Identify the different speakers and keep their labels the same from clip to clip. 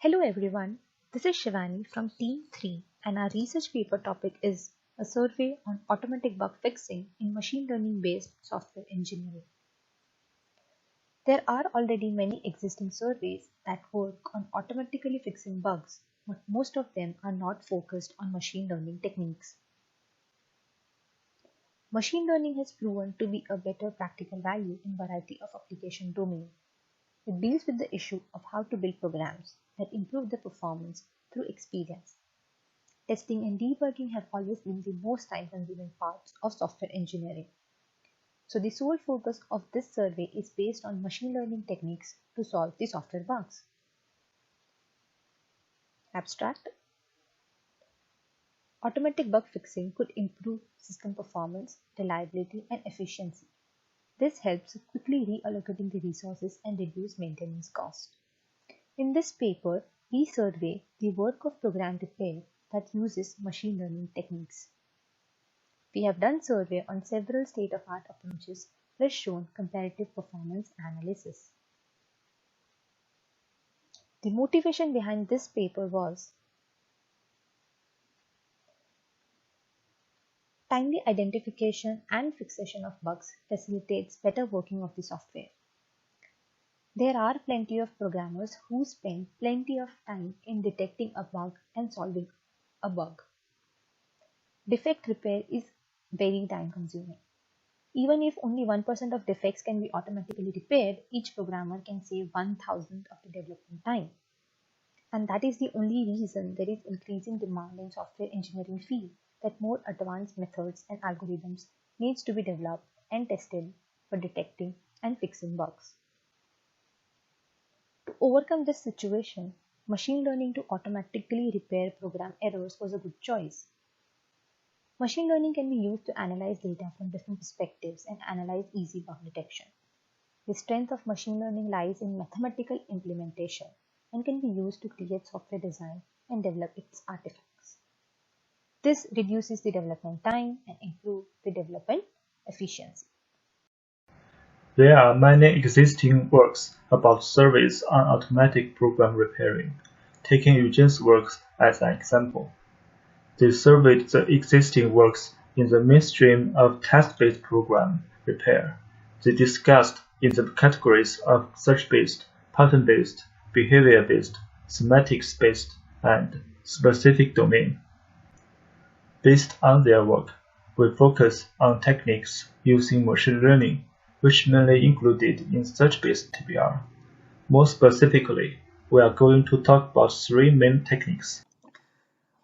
Speaker 1: Hello everyone, this is Shivani from Team 3 and our research paper topic is a survey on automatic bug fixing in machine learning based software engineering. There are already many existing surveys that work on automatically fixing bugs, but most of them are not focused on machine learning techniques. Machine learning has proven to be a better practical value in a variety of application domains. It deals with the issue of how to build programs that improve their performance through experience. Testing and debugging have always been the most time-consuming parts of software engineering. So the sole focus of this survey is based on machine learning techniques to solve the software bugs. Abstract. Automatic bug fixing could improve system performance, reliability, and efficiency. This helps quickly reallocating the resources and reduce maintenance cost. In this paper, we survey the work of program repair that uses machine learning techniques. We have done survey on several state-of-art approaches plus shown comparative performance analysis. The motivation behind this paper was timely identification and fixation of bugs facilitates better working of the software. There are plenty of programmers who spend plenty of time in detecting a bug and solving a bug. Defect repair is very time consuming. Even if only 1% of defects can be automatically repaired, each programmer can save 1,000 of the development time. And that is the only reason there is increasing demand in software engineering field that more advanced methods and algorithms needs to be developed and tested for detecting and fixing bugs. To overcome this situation, machine learning to automatically repair program errors was a good choice. Machine learning can be used to analyze data from different perspectives and analyze easy bug detection. The strength of machine learning lies in mathematical implementation and can be used to create software design and develop its artifacts. This reduces the development time and improves the development efficiency.
Speaker 2: There are many existing works about surveys on automatic program repairing, taking Eugene's works as an example. They surveyed the existing works in the mainstream of task-based program repair. They discussed in the categories of search-based, pattern-based, behavior-based, semantics-based, and specific domain. Based on their work, we focus on techniques using machine learning, which mainly included in search-based TBR. More specifically, we are going to talk about three main techniques.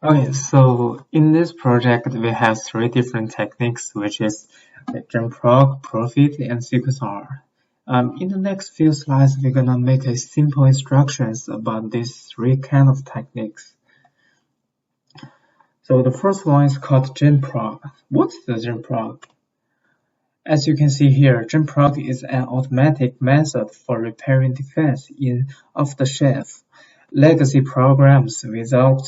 Speaker 3: Okay, so in this project, we have three different techniques, which is the jump-prog, profit, and sequence-R. In the next few slides, we're gonna make a simple instructions about these three kind of techniques. So the first one is called jump-prog. What's the jump-prog? As you can see here, jump-prog is an automatic method for repairing defects in off-the-shelf legacy programs without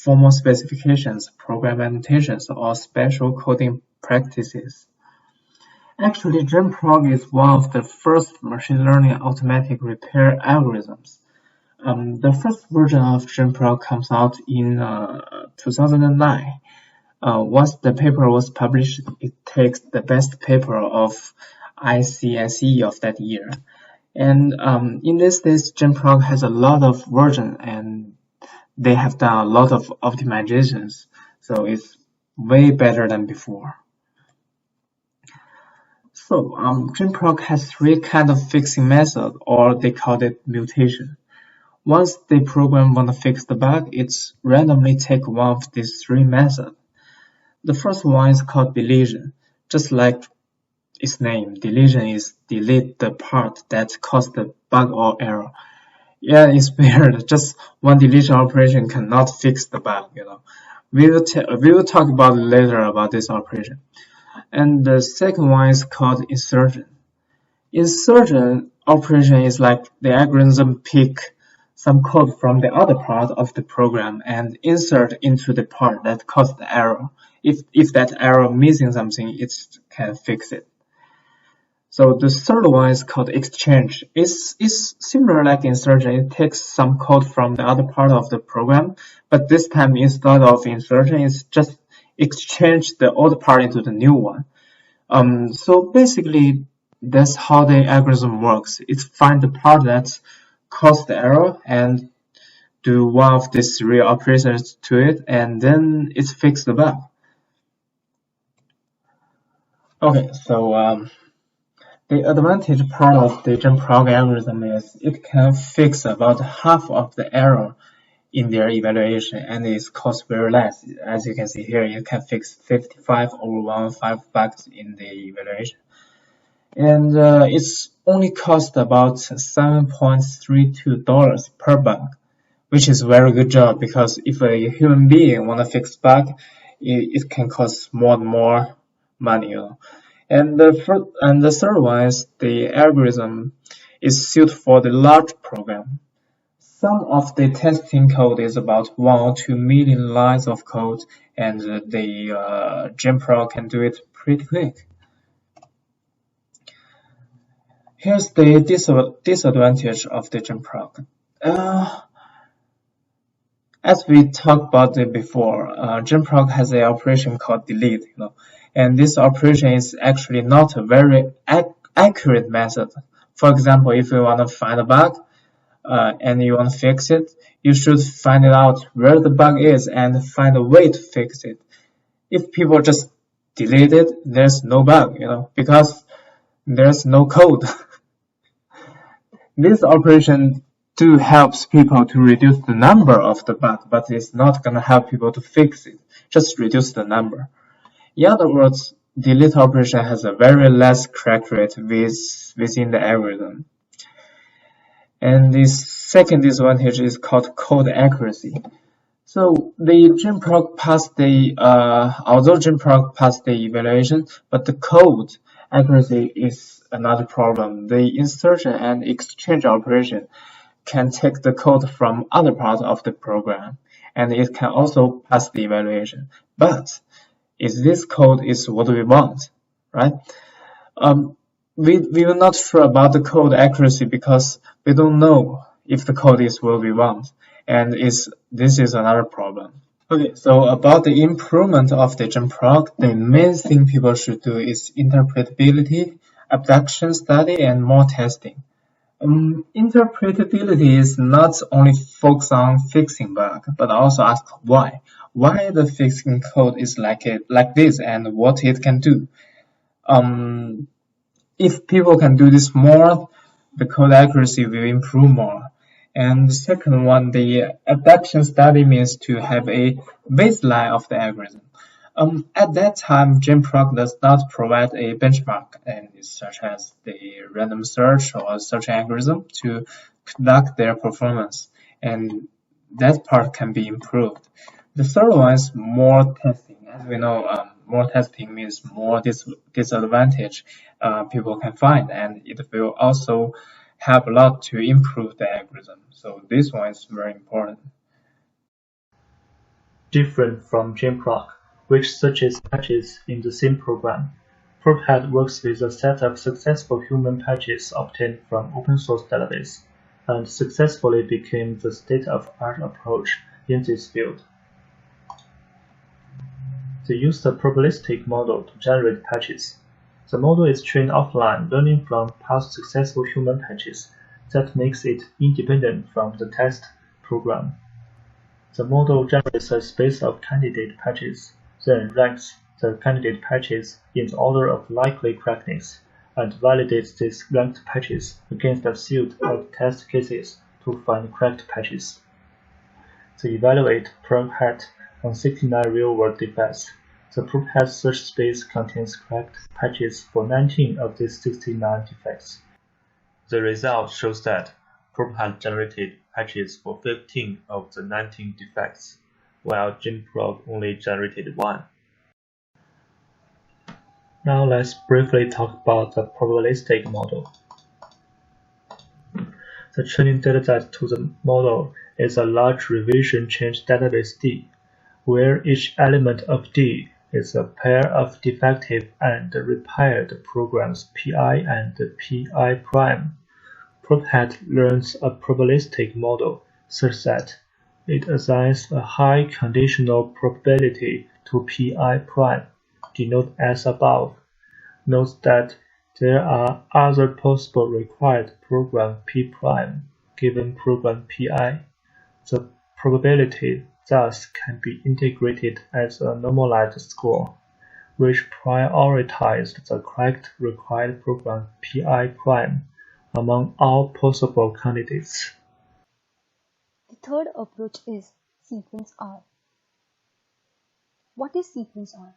Speaker 3: formal specifications, program annotations, or special coding practices. Actually, jump-prog is one of the first machine learning automatic repair algorithms. The first version of jump-prog comes out in 2009. Once the paper was published, it takes the best paper of ICSE of that year. And in this days, jump-prog has a lot of versions and they have done a lot of optimizations, so it's way better than before. So jump-prog has three kind of fixing method, or they call it mutation. Once the program want to fix the bug, it's randomly take one of these three methods. The first one is called deletion. Just like its name, deletion is delete the part that caused the bug or error. Yeah, it's weird. Just one deletion operation cannot fix the bug, We will talk about later about this operation. And the second one is called insertion. Insertion operation is like the algorithm pick some code from the other part of the program and insert into the part that caused the error. If that error missing something, it can fix it. So the third one is called exchange. It's similar like insertion. It takes some code from the other part of the program, but this time instead of insertion, it's just exchange the old part into the new one. So basically, that's how the algorithm works. It finds the part that caused the error and do one of these three operations to it, and then it fixes the bug. Okay, so the advantage part of the jump-prog algorithm is it can fix about half of the error in their evaluation, and it costs very less. As you can see here, you can fix 55 over 115 bugs in the evaluation. And it's only cost about $7.32 per bug, which is a very good job, because if a human being want to fix bug, it can cost more and more money, you know. And the third one is the algorithm is suited for the large program. Some of the testing code is about 1 or 2 million lines of code, and the JMPro can do it pretty quick. Here's the disadvantage of the JMPro. As we talked about it before, JMPro has an operation called delete, and this operation is actually not a very accurate method. For example, if you want to find a bug and you want to fix it, you should find out where the bug is and find a way to fix it. If people just delete it, there's no bug, because there's no code. This operation helps people to reduce the number of the bug, but it's not going to help people to fix it. Just reduce the number. In other words, delete operation has a very less correct rate within the algorithm. And the second disadvantage is called code accuracy. So the JMPro passed although JMPro passed the evaluation, but the code accuracy is another problem. The insertion and exchange operation can take the code from other parts of the program, and it can also pass the evaluation. But is this code is what we want, right? We are not sure about the code accuracy because we don't know if the code is what we want, and this is another problem. Okay, so about the improvement of the JMPro, the main thing people should do is interpretability, abduction study, and more testing. Interpretability is not only focused on fixing bug, but also ask why. Why the fixing code is like this and what it can do. If people can do this more, the code accuracy will improve more. And the second one, the abduction study means to have a baseline of the algorithm. At that time, JMPro does not provide a benchmark, such as the random search or search algorithm, to conduct their performance, and that part can be improved. The third one is more testing. As we know, more testing means more disadvantage people can find, and it will also help a lot to improve the algorithm. So this one is very important.
Speaker 2: Different from JMPro, which searches patches in the same program, PropHead works with a set of successful human patches obtained from open-source database, and successfully became the state-of-art approach in this field. They use the probabilistic model to generate patches. The model is trained offline, learning from past successful human patches. That makes it independent from the test program. The model generates a space of candidate patches, then ranks the candidate patches in the order of likely correctness, and validates these ranked patches against a suite of test cases to find correct patches. They evaluate PropHead on 69 real-world defects. The PropHead search space contains correct patches for 19 of these 69 defects. The result shows that PropHead generated patches for 15 of the 19 defects, while JMPro only generated 1. Now let's briefly talk about the probabilistic model. The training dataset to the model is a large revision change database D, where each element of D is a pair of defective and repaired programs Pi and Pi prime. Prophet learns a probabilistic model such that it assigns a high conditional probability to Pi prime, denoted as above. Note that there are other possible required program P prime given program Pi. The probability thus can be integrated as a normalized score, which prioritizes the correct required program Pi prime among all possible candidates.
Speaker 1: The third approach is sequence R. What is sequence R?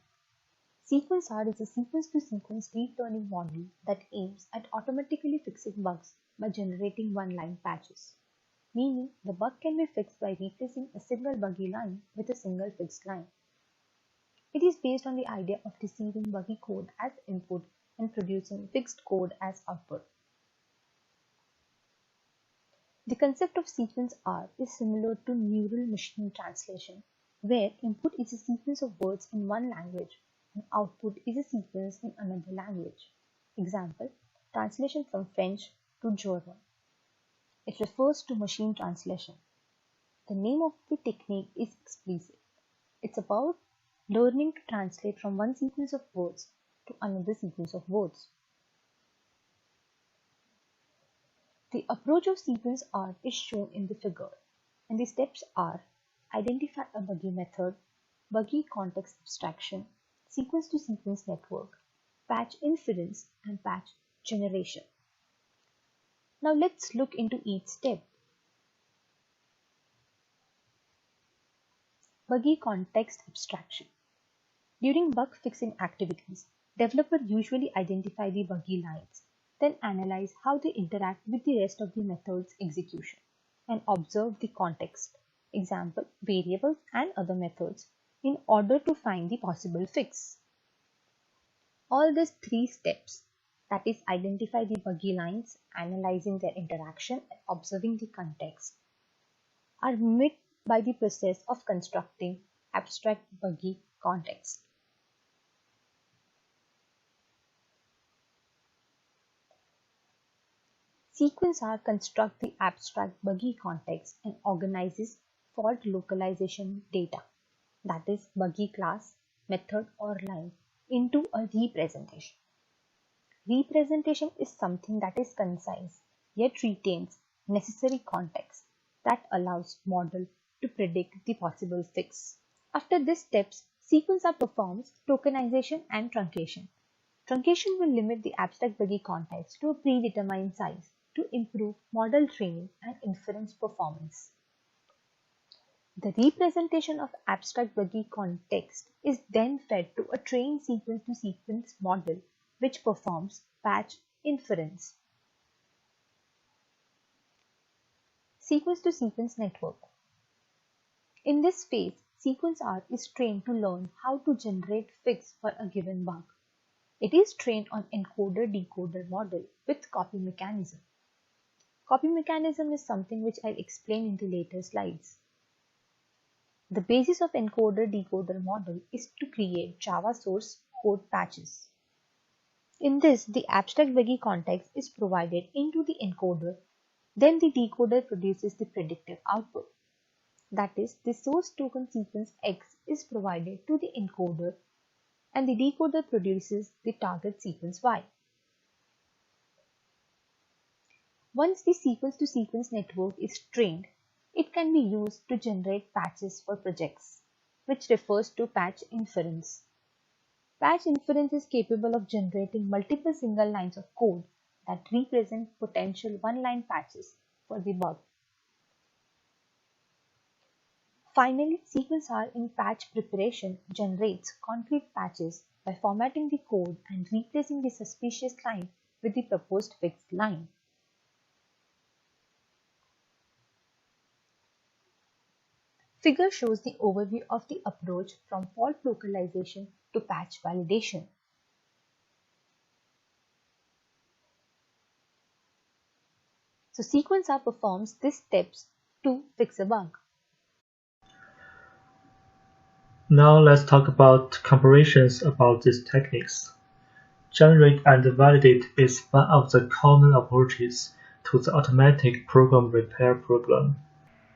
Speaker 1: Sequence R is a sequence-to-sequence deep learning model that aims at automatically fixing bugs by generating one-line patches, meaning the bug can be fixed by replacing a single buggy line with a single fixed line. It is based on the idea of receiving buggy code as input and producing fixed code as output. The concept of sequence R is similar to neural machine translation, where input is a sequence of words in one language and output is a sequence in another language. Example, translation from French to German. It refers to machine translation. The name of the technique is explicit. It's about learning to translate from one sequence of words to another sequence of words. The approach of sequence R is shown in the figure, and the steps are: identify a buggy method, buggy context abstraction, sequence-to-sequence network, patch inference, and patch generation. Now let's look into each step. Buggy context abstraction. During bug fixing activities, developers usually identify the buggy lines, then analyze how they interact with the rest of the method's execution, and observe the context, example, variables and other methods, in order to find the possible fix. All these three steps, that is identify the buggy lines, analyzing their interaction, and observing the context, are made by the process of constructing abstract buggy context. Sequence R constructs the abstract buggy context and organizes fault localization data, that is buggy class, method or line, into a representation. Representation is something that is concise yet retains necessary context that allows model to predict the possible fix. After these steps, sequence R performs tokenization and truncation. Truncation will limit the abstract buggy context to a predetermined size to improve model training and inference performance. The representation of abstract buggy context is then fed to a trained sequence-to-sequence model which performs patch inference. Sequence-to-sequence network. In this phase, sequence R is trained to learn how to generate fix for a given bug. It is trained on encoder-decoder model with copy mechanism. Copy mechanism is something which I'll explain in the later slides. The basis of encoder-decoder model is to create Java source code patches. In this, the abstract buggy context is provided into the encoder, then the decoder produces the predictive output. That is, the source token sequence X is provided to the encoder and the decoder produces the target sequence Y. Once the sequence-to-sequence network is trained, it can be used to generate patches for projects, which refers to patch inference. Patch inference is capable of generating multiple single lines of code that represent potential one-line patches for the bug. Finally, sequence R in patch preparation generates concrete patches by formatting the code and replacing the suspicious line with the proposed fixed line. Figure shows the overview of the approach from fault localization to patch validation. So sequence R performs these steps to fix a bug.
Speaker 2: Now let's talk about comparisons about these techniques. Generate and validate is one of the common approaches to the automatic program repair problem.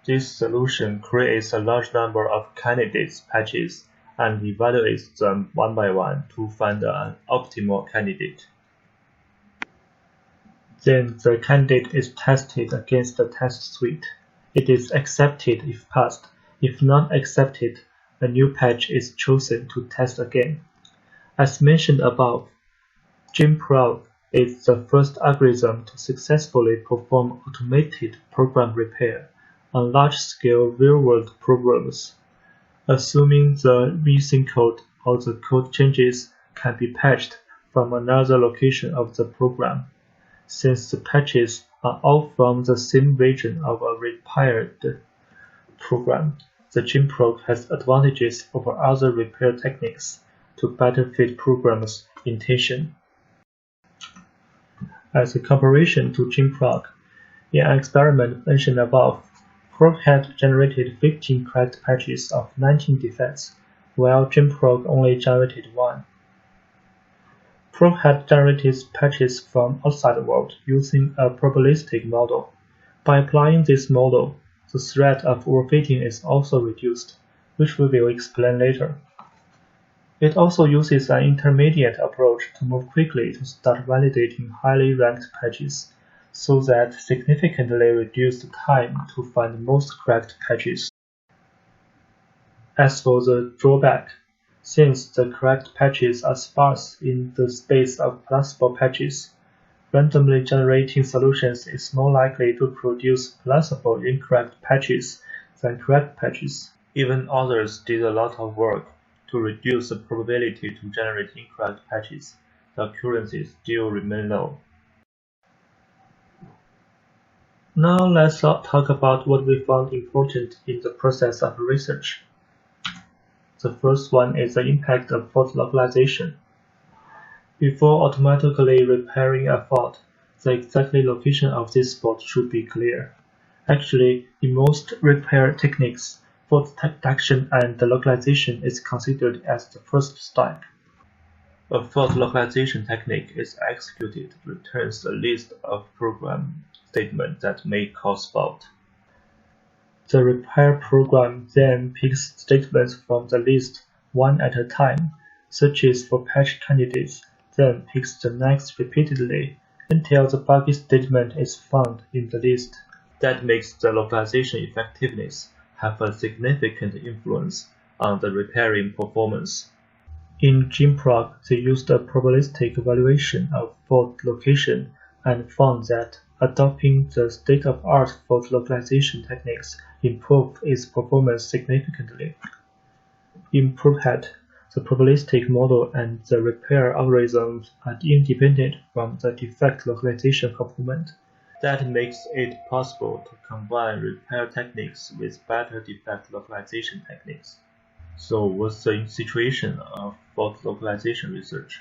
Speaker 2: This solution creates a large number of candidate patches and evaluates them one by one to find an optimal candidate. Then the candidate is tested against the test suite. It is accepted if passed. If not accepted, a new patch is chosen to test again. As mentioned above, JIMPROC is the first algorithm to successfully perform automated program repair on large-scale real-world programs, assuming the missing code or the code changes can be patched from another location of the program. Since the patches are all from the same region of a repaired program, the JIMPROC has advantages over other repair techniques to better fit program's intention. As a comparison to JIMPROC, in an experiment mentioned above, Proc had generated 15 correct patches of 19 defects, while JIMPROC only generated 1. Proc had generated patches from outside the world using a probabilistic model. By applying this model, the threat of overfitting is also reduced, which we will explain later. It also uses an intermediate approach to move quickly to start validating highly ranked patches, so that significantly reduce the time to find the most correct patches. As for the drawback, since the correct patches are sparse in the space of plausible patches, randomly generating solutions is more likely to produce plausible incorrect patches than correct patches. Even others did a lot of work to reduce the probability to generate incorrect patches. The accuracy still remains low. Now let's talk about what we found important in the process of research. The first one is the impact of fault localization. Before automatically repairing a fault, the exact location of this fault should be clear. Actually, in most repair techniques, fault detection and localization is considered as the first step. A fault localization technique is executed returns a list of program statements that may cause fault. The repair program then picks statements from the list one at a time, searches for patch candidates, then picks the next repeatedly until the buggy statement is found in the list. That makes the localization effectiveness have a significant influence on the repairing performance. In JIMPROC, they used a probabilistic evaluation of fault location and found that adopting the state-of-art fault localization techniques improved its performance significantly. In PROPHET, the probabilistic model and the repair algorithms are independent from the defect localization component. That makes it possible to combine repair techniques with better defect localization techniques. So what's the situation of fault localization research?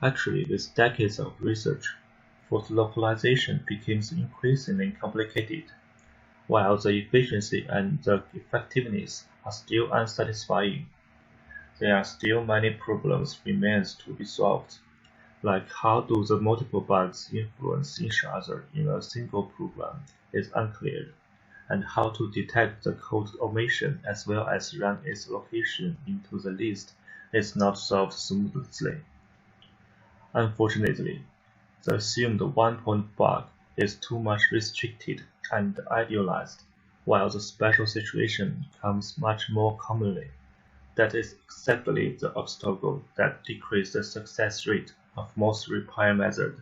Speaker 2: Actually, with decades of research, fault localization becomes increasingly complicated. While the efficiency and the effectiveness are still unsatisfying, there are still many problems remains to be solved, like how do the multiple bugs influence each other in a single program is unclear, and how to detect the code omission as well as run its location into the list is not solved smoothly. Unfortunately, the assumed one-point bug is too much restricted and idealized, while the special situation comes much more commonly. That is exactly the obstacle that decreases the success rate of most repair methods.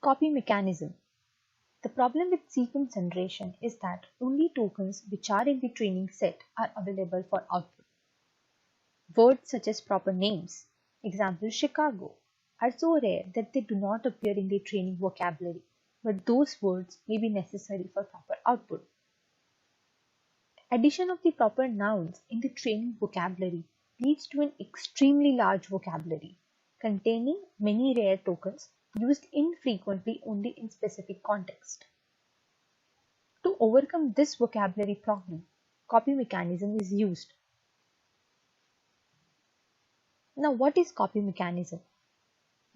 Speaker 1: Copy mechanism. The problem with sequence generation is that only tokens which are in the training set are available for output. Words such as proper names, example Chicago, are so rare that they do not appear in the training vocabulary, but those words may be necessary for proper output. Addition of the proper nouns in the training vocabulary leads to an extremely large vocabulary containing many rare tokens used infrequently only in specific context. To overcome this vocabulary problem, copy mechanism is used. Now, what is copy mechanism?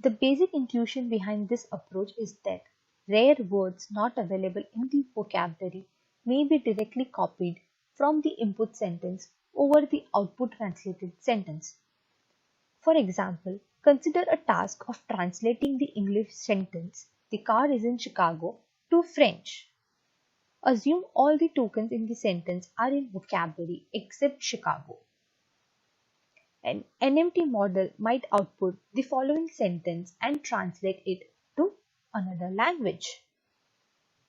Speaker 1: The basic intuition behind this approach is that rare words not available in the vocabulary may be directly copied from the input sentence over the output translated sentence. For example, consider a task of translating the English sentence, "The car is in Chicago," to French. Assume all the tokens in the sentence are in vocabulary except Chicago. An NMT model might output the following sentence and translate it to another language.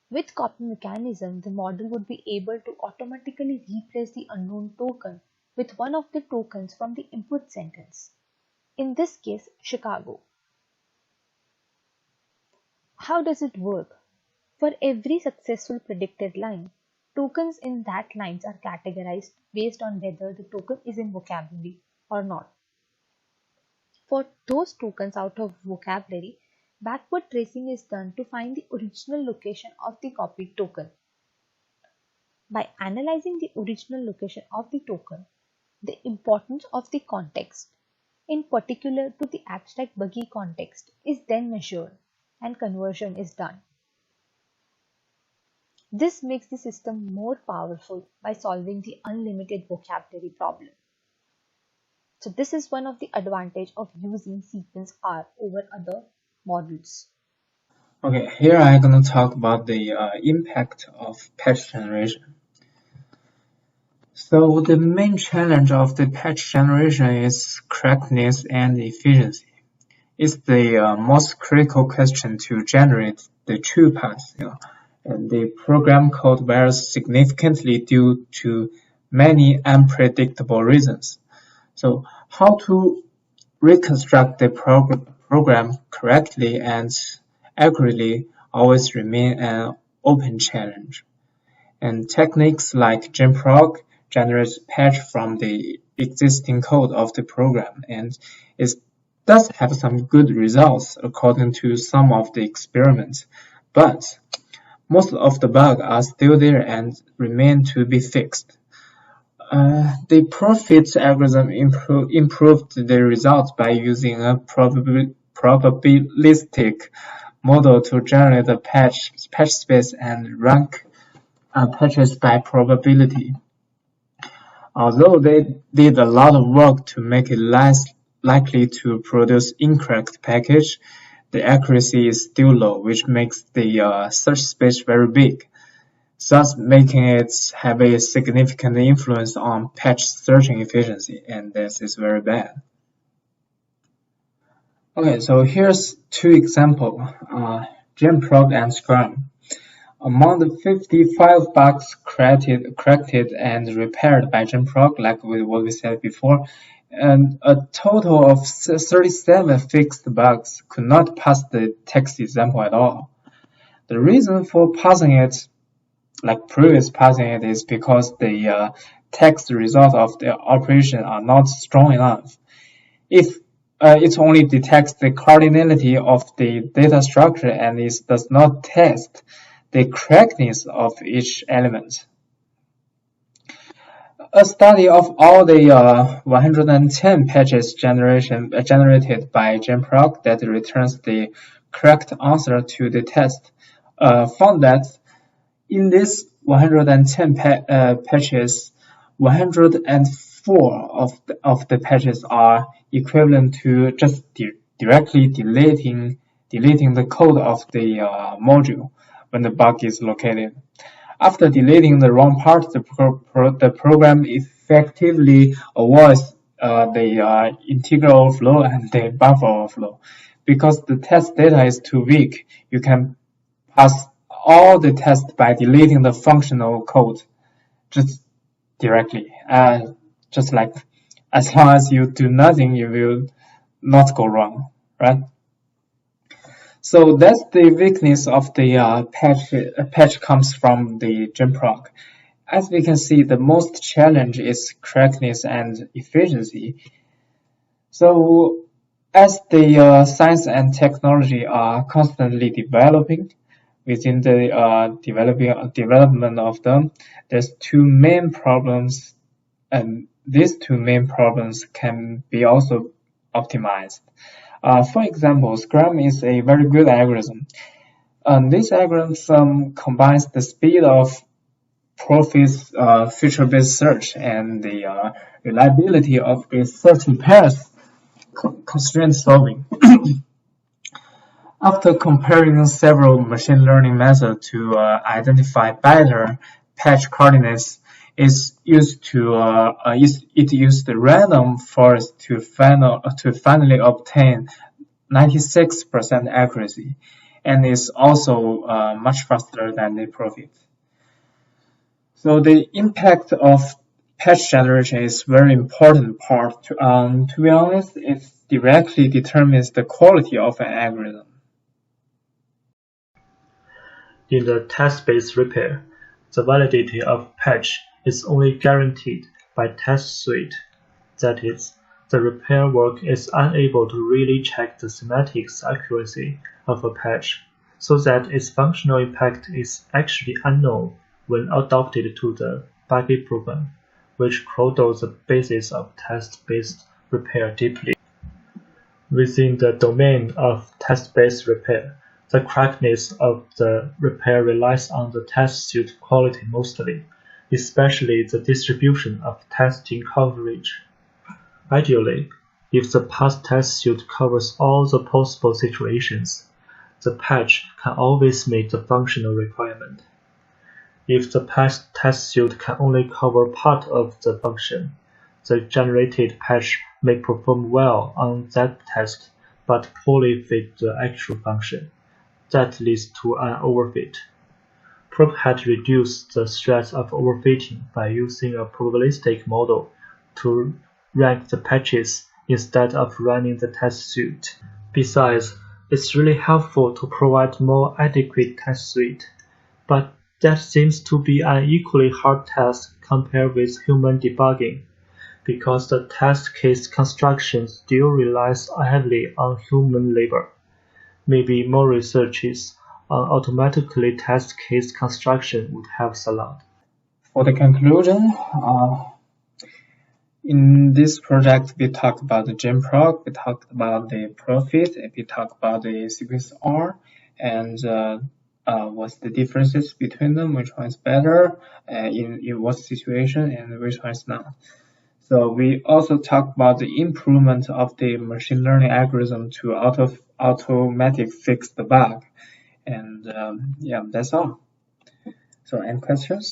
Speaker 1: With copy mechanism, the model would be able to automatically replace the unknown token with one of the tokens from the input sentence. In this case, Chicago. How does it work? For every successful predicted line, tokens in that lines are categorized based on whether the token is in vocabulary or not. For those tokens out of vocabulary, backward tracing is done to find the original location of the copied token. By analyzing the original location of the token, the importance of the context, in particular to the abstract buggy context, is then measured and conversion is done. This makes the system more powerful by solving the unlimited vocabulary problem. So this is one of the advantages of using sequence R over other models.
Speaker 3: Okay, here I'm going to talk about the impact of patch generation. So the main challenge of the patch generation is correctness and efficiency. It's the most critical question to generate the true path. And the program code varies significantly due to many unpredictable reasons. So how to reconstruct the program correctly and accurately always remain an open challenge. And techniques like JMprog generates patch from the existing code of the program, and it does have some good results according to some of the experiments, but most of the bugs are still there and remain to be fixed. The profit algorithm improved the results by using a probabilistic model to generate the patch space and rank patches by probability. Although they did a lot of work to make it less likely to produce incorrect package, the accuracy is still low, which makes the search space very big, thus making it have a significant influence on patch searching efficiency, and this is very bad. Okay, so here's two examples, JMprog and Scrum. Among the 55 bugs corrected and repaired by JMprog, like what we said before, and a total of 37 fixed bugs could not pass the text example at all. The reason for passing it, like previous passing it, is because the text results of the operation are not strong enough. If it only detects the cardinality of the data structure and it does not test the correctness of each element. A study of all the 110 patches generated by JMprog that returns the correct answer to the test found that in these 110 patches, 104 of the patches are equivalent to just directly deleting the code of the module when the bug is located. After deleting the wrong part, the program effectively avoids the integral overflow and the buffer overflow. Because the test data is too weak, you can pass all the tests by deleting the functional code just directly. Just like as long as you do nothing, you will not go wrong, right? So that's the weakness of the patch comes from the JMprog. As we can see, the most challenge is correctness and efficiency. So as the science and technology are constantly developing, within the development of them, there's two main problems, and these two main problems can be also optimized. For example, Scrum is a very good algorithm. This algorithm combines the speed of Profit's feature-based search and the reliability of its search pairs constraint solving. After comparing several machine learning methods to identify better patch coordinates, it used the random forest to finally obtain 96% accuracy, and is also much faster than the Profit. So the impact of patch generation is very important part. To be honest, it directly determines the quality of an algorithm.
Speaker 2: In the test-based repair, the validity of patch is only guaranteed by test suite. That is, the repair work is unable to really check the semantics accuracy of a patch, so that its functional impact is actually unknown when adopted to the buggy program, which cradles the basis of test-based repair deeply. Within the domain of test-based repair, the correctness of the repair relies on the test suite quality mostly, especially the distribution of testing coverage. Ideally, if the past test suite covers all the possible situations, the patch can always meet the functional requirement. If the past test suite can only cover part of the function, the generated patch may perform well on that test but poorly fit the actual function. That leads to an overfit. Probe had reduced the stress of overfitting by using a probabilistic model to rank the patches instead of running the test suite. Besides, it's really helpful to provide more adequate test suite, but that seems to be an equally hard task compared with human debugging, because the test case construction still relies heavily on human labor. Maybe more researches on automatically test case construction would help a lot.
Speaker 3: For the conclusion, in this project, we talked about the GenProc, we talked about the Profit, and we talked about the sequence R, and what's the differences between them, which one is better, in what situation, and which one is not. So we also talked about the improvement of the machine learning algorithm to automatic fix the bug. And yeah, that's all. So any questions?